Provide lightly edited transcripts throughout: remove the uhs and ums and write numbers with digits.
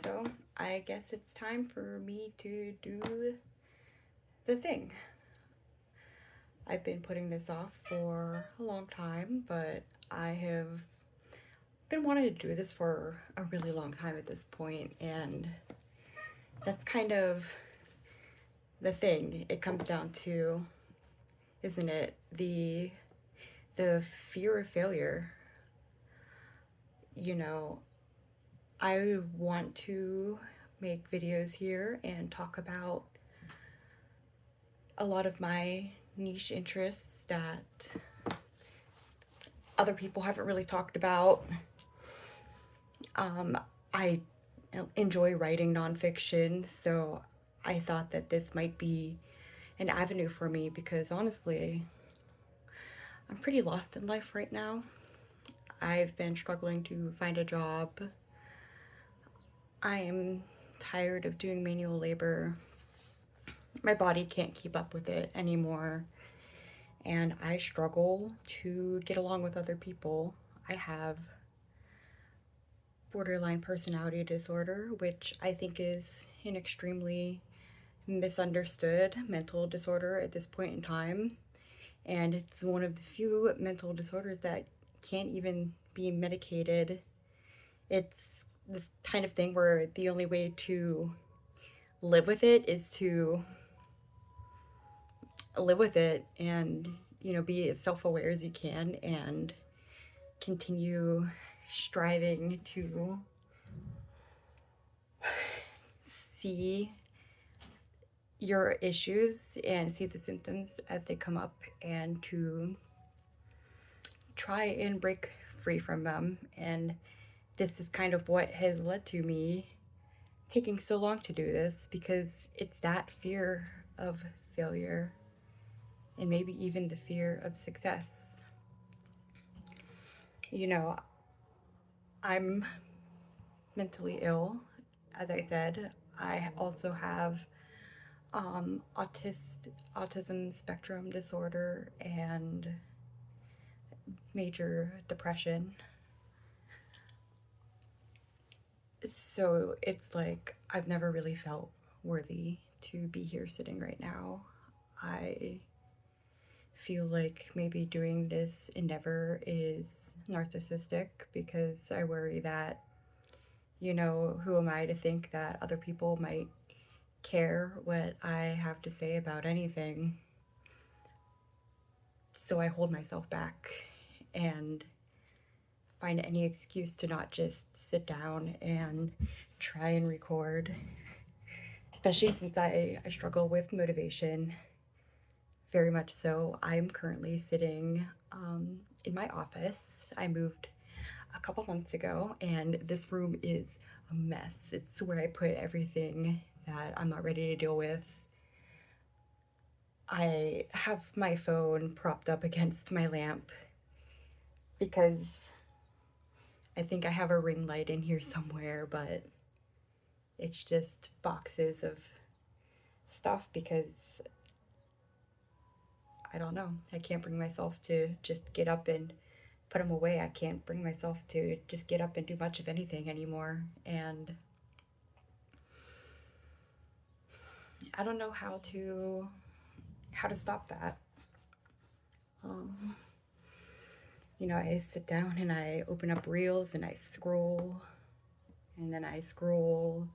So I guess it's time for me to do the thing. I've been putting this off for a long time, but I have been wanting to do this for a really long time at this point, and that's kind of the thing it comes down to, isn't it? The fear of failure. You know, I want to make videos here and talk about a lot of my niche interests that other people haven't really talked about. I enjoy writing nonfiction, so I thought that this might be an avenue for me because honestly, I'm pretty lost in life right now. I've been struggling to find a job. I am tired of doing manual labor. My body can't keep up with it anymore, and I struggle to get along with other people. I have borderline personality disorder, which I think is an extremely misunderstood mental disorder at this point in time. And it's one of the few mental disorders that can't even be medicated. It's the kind of thing where the only way to live with it is to live with it and, be as self aware as you can and continue striving to see your issues and see the symptoms as they come up and to try and break free from them. And this is kind of what has led to me taking so long to do this, because it's that fear of failure and maybe even the fear of success. I'm mentally ill, as I said. I also have autism spectrum disorder and major depression. So it's like I've never really felt worthy to be here sitting right now. I feel like maybe doing this endeavor is narcissistic because I worry that, who am I to think that other people might care what I have to say about anything? So I hold myself back and find any excuse to not just sit down and try and record, especially since I struggle with motivation very much so. I'm currently sitting in my office. I moved a couple months ago, and this room is a mess. It's where I put everything that I'm not ready to deal with. I have my phone propped up against my lamp because I think I have a ring light in here somewhere, but it's just boxes of stuff because I don't know. I can't bring myself to just get up and put them away. I can't bring myself to just get up and do much of anything anymore. And I don't know how to stop that. I sit down and I open up reels and I scroll, and then I scroll,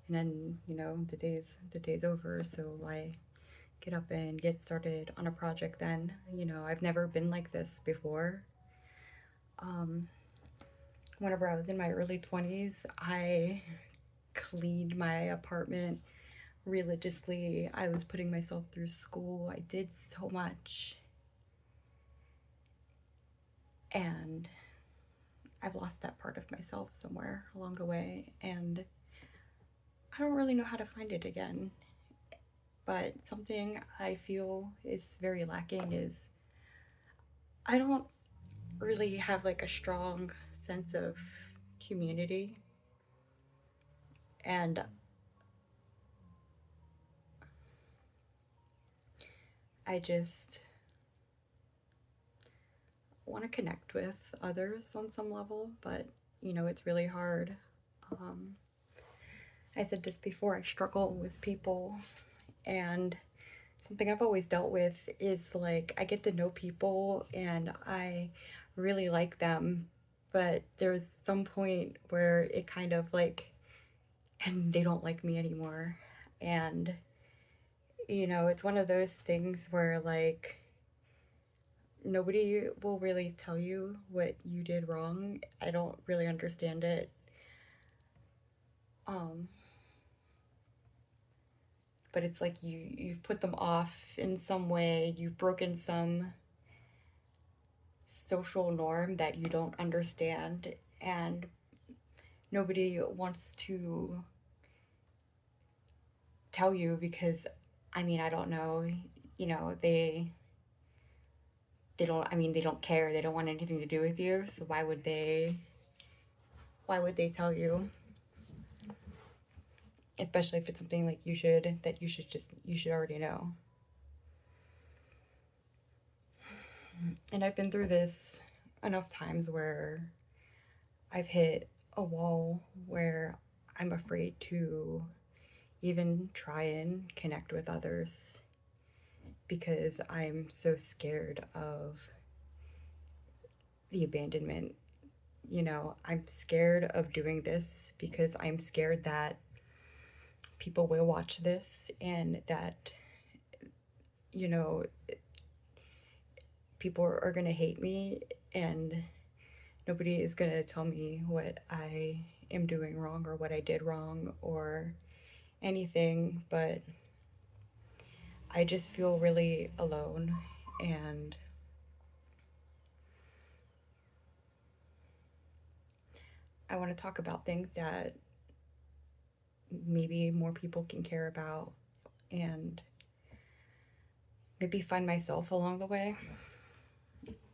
and then the day's over, so I get up and get started on a project. Then I've never been like this before. Whenever I was in my early 20s, I cleaned my apartment religiously. I was putting myself through school. I did so much, and I've lost that part of myself somewhere along the way, and I don't really know how to find it again. But something I feel is very lacking is I don't really have like a strong sense of community. And I just want to connect with others on some level, but you know, it's really hard. Um, I said this before, I struggle with people, and something I've always dealt with is like I get to know people and I really like them, but there's some point where it kind of like, and they don't like me anymore. And, you know, it's one of those things where like nobody will really tell you what you did wrong. I don't really understand it. Um, but it's like you've put them off in some way, you've broken some social norm that you don't understand, and nobody wants to tell you because I mean, I don't know, you know, they don't, I mean, they don't care, they don't want anything to do with you, so why would they tell you, especially if it's something like you should already know. And I've been through this enough times where I've hit a wall where I'm afraid to even try and connect with others because I'm so scared of the abandonment. You know, I'm scared of doing this because I'm scared that people will watch this and that, you know, people are going to hate me and nobody is going to tell me what I am doing wrong or what I did wrong or anything, but I just feel really alone, and I want to talk about things that maybe more people can care about and maybe find myself along the way.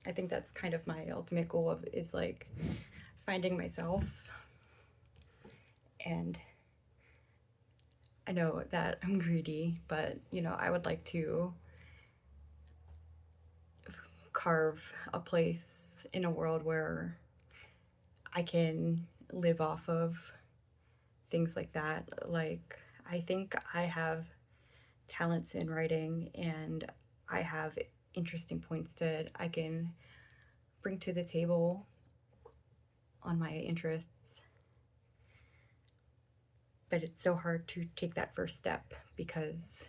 I think that's kind of my ultimate goal of is like finding myself. And I know that I'm greedy, but you know, I would like to carve a place in a world where I can live off of things like that. Like, I think I have talents in writing and I have interesting points that I can bring to the table on my interests. But it's so hard to take that first step because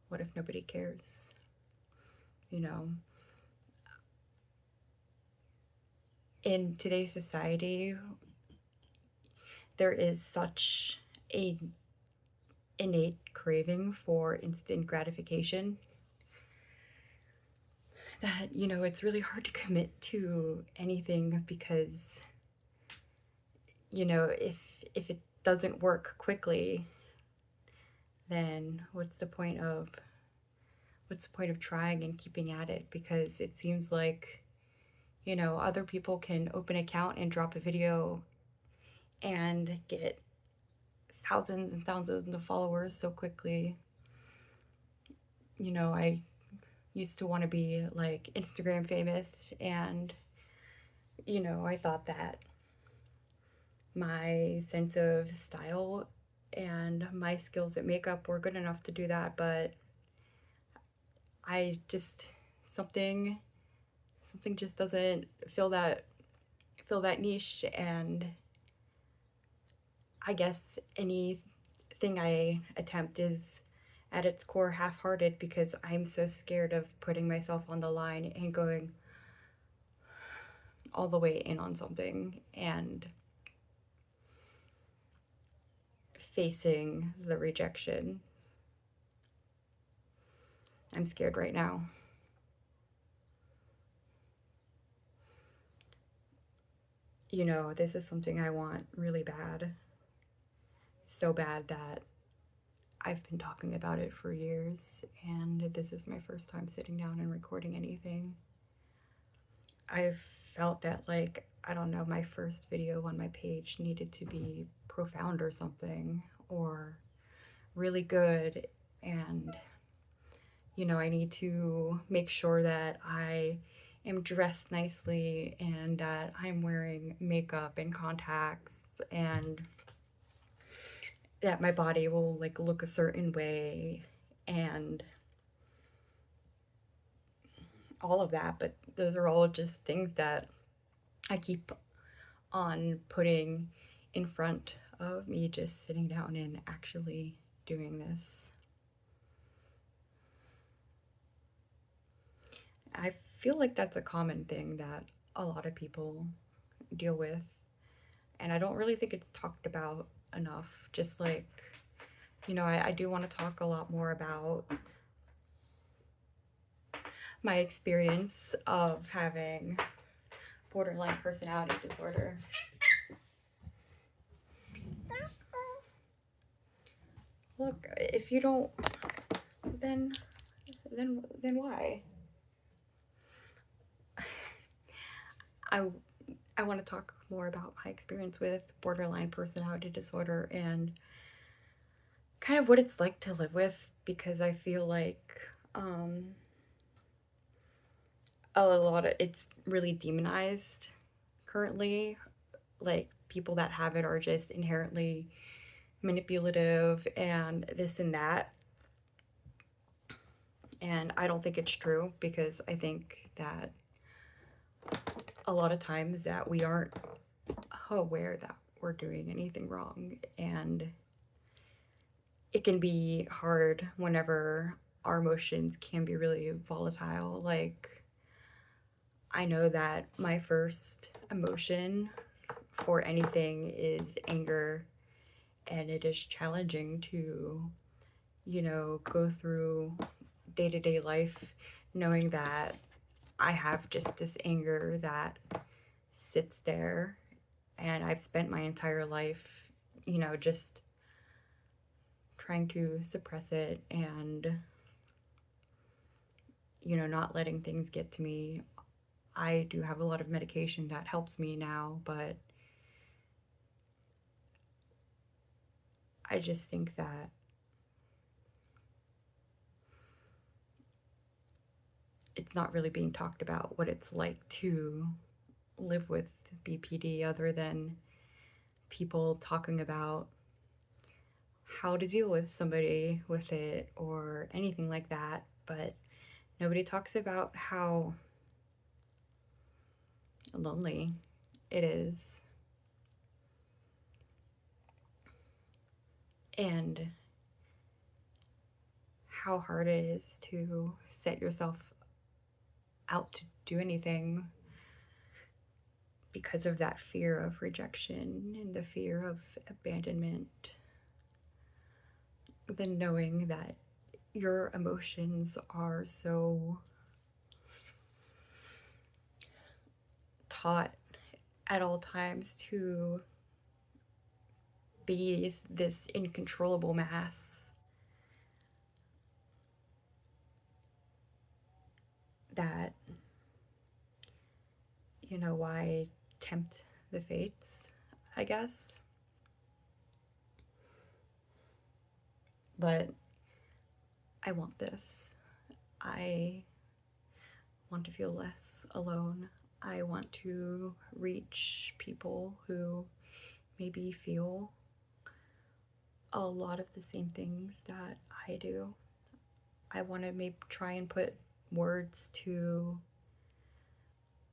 what if nobody cares? You know, in today's society, there is such a innate craving for instant gratification that, you know, it's really hard to commit to anything because, you know, if it doesn't work quickly, then what's the point of trying and keeping at it? Because it seems like, you know, other people can open an account and drop a video and get thousands and thousands of followers so quickly. You know, I used to want to be like Instagram famous, and you know, I thought that my sense of style and my skills at makeup were good enough to do that, but I just something something just doesn't fill that niche, and I guess anything I attempt is at its core half-hearted because I'm so scared of putting myself on the line and going all the way in on something and facing the rejection. I'm scared right now. You know, this is something I want really bad. So bad that I've been talking about it for years, and this is my first time sitting down and recording anything. I've felt that, like, I don't know, my first video on my page needed to be profound or something, or really good, and, you know, I need to make sure that I am dressed nicely and that I'm wearing makeup and contacts and that my body will like look a certain way and all of that. But those are all just things that I keep on putting in front of me just sitting down and actually doing this. I feel like that's a common thing that a lot of people deal with, and I don't really think it's talked about enough. Just like, I do want to talk a lot more about my experience of having borderline personality disorder. Look, if you don't, then why? I I want to talk more about my experience with borderline personality disorder and kind of what it's like to live with, because I feel like a lot of it's really demonized currently. Like, people that have it are just inherently manipulative and this and that. And I don't think it's true, because I think that a lot of times that we aren't aware that we're doing anything wrong, and it can be hard whenever our emotions can be really volatile. Like, I know that my first emotion for anything is anger, and it is challenging to, go through day to day life knowing that I have just this anger that sits there, and I've spent my entire life, just trying to suppress it and, not letting things get to me. I do have a lot of medication that helps me now, but I just think that it's not really being talked about what it's like to live with BPD, other than people talking about how to deal with somebody with it or anything like that. But nobody talks about how lonely it is, and how hard it is to set yourself out to do anything because of that fear of rejection and the fear of abandonment. Then knowing that your emotions are so taught at all times to be this uncontrollable mass that, why tempt the fates, I guess. But I want this. I want to feel less alone. I want to reach people who maybe feel a lot of the same things that I do. I want to maybe try and put words to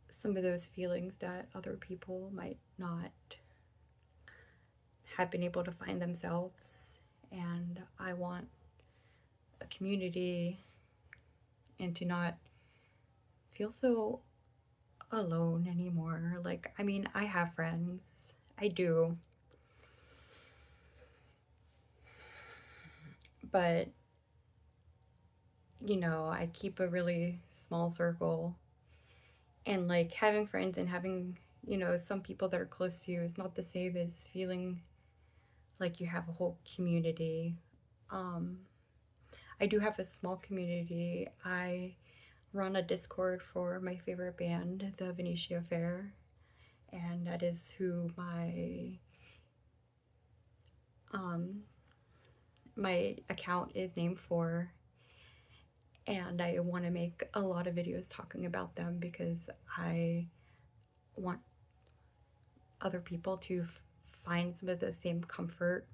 some of those feelings that other people might not have been able to find themselves. And I want a community and to not feel so alone anymore. Like, I mean, I have friends. I do. But, I keep a really small circle. And like having friends and having, some people that are close to you is not the same as feeling like you have a whole community. Um, I do have a small community. I run a Discord for my favorite band, the Venetia Fair, and that is who my account is named for. and I want to make a lot of videos talking about them because I want other people to find some of the same comfort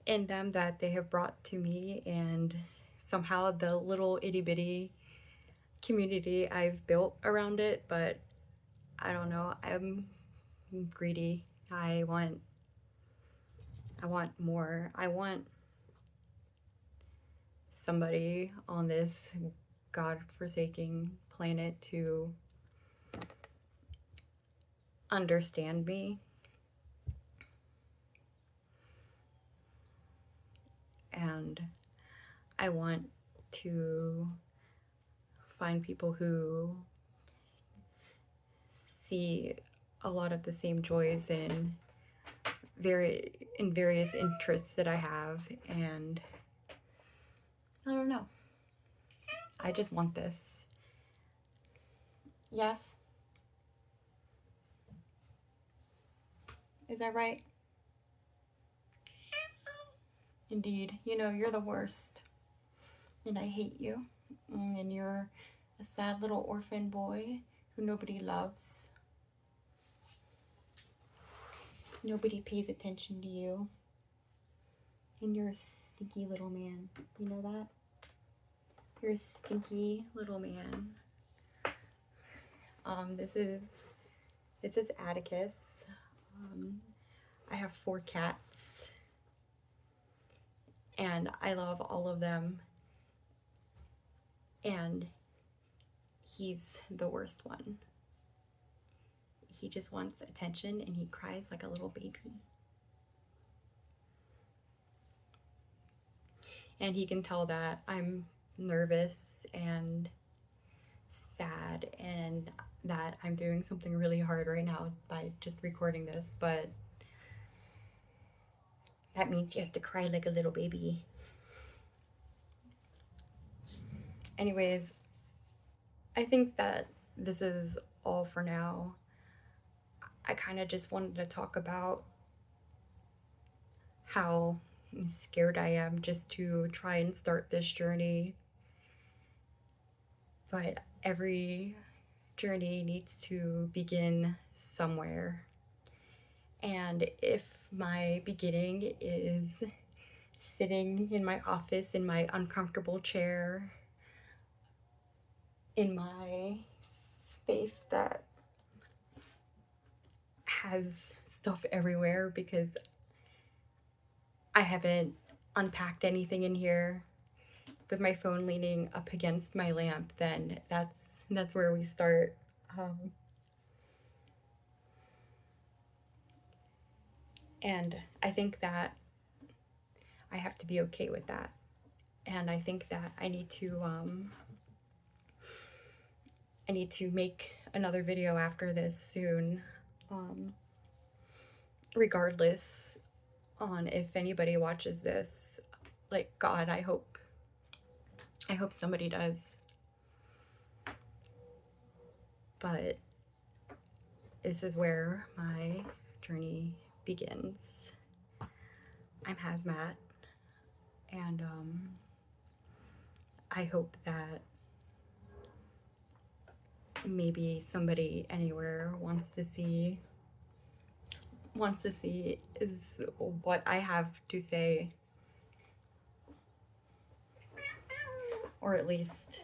in them that they have brought to me, and somehow the little itty bitty community I've built around it. But I don't know, I'm greedy. I want more. I want somebody on this god-forsaken planet to understand me, and I want to find people who see a lot of the same joys in various interests that I have, and I don't know. I just want this. Yes? Is that right? Indeed. You know, you're the worst. And I hate you. And you're a sad little orphan boy who nobody loves. Nobody pays attention to you. And you're a stinky little man. You know that? You're a stinky little man. This is Atticus. I have 4 cats, and I love all of them, and he's the worst one. He just wants attention, and he cries like a little baby. And he can tell that I'm nervous and sad, and that I'm doing something really hard right now by just recording this, but that means he has to cry like a little baby. Anyways, I think that this is all for now. I kind of just wanted to talk about how scared I am just to try and start this journey. But every journey needs to begin somewhere. And if my beginning is sitting in my office in my uncomfortable chair, in my space that has stuff everywhere because I haven't unpacked anything in here, with my phone leaning up against my lamp, then that's where we start. And I think that I have to be okay with that. And I think that I need to make another video after this soon, regardless on if anybody watches this. Like, God, I hope somebody does. But this is where my journey begins. I'm HazmaT, and I hope that maybe somebody anywhere wants to see is what I have to say, or at least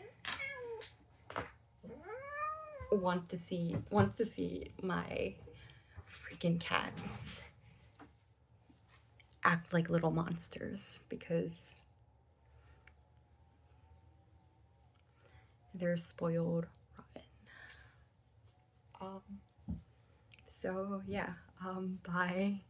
wants to see my freaking cats act like little monsters, because they're spoiled rotten. So yeah, bye.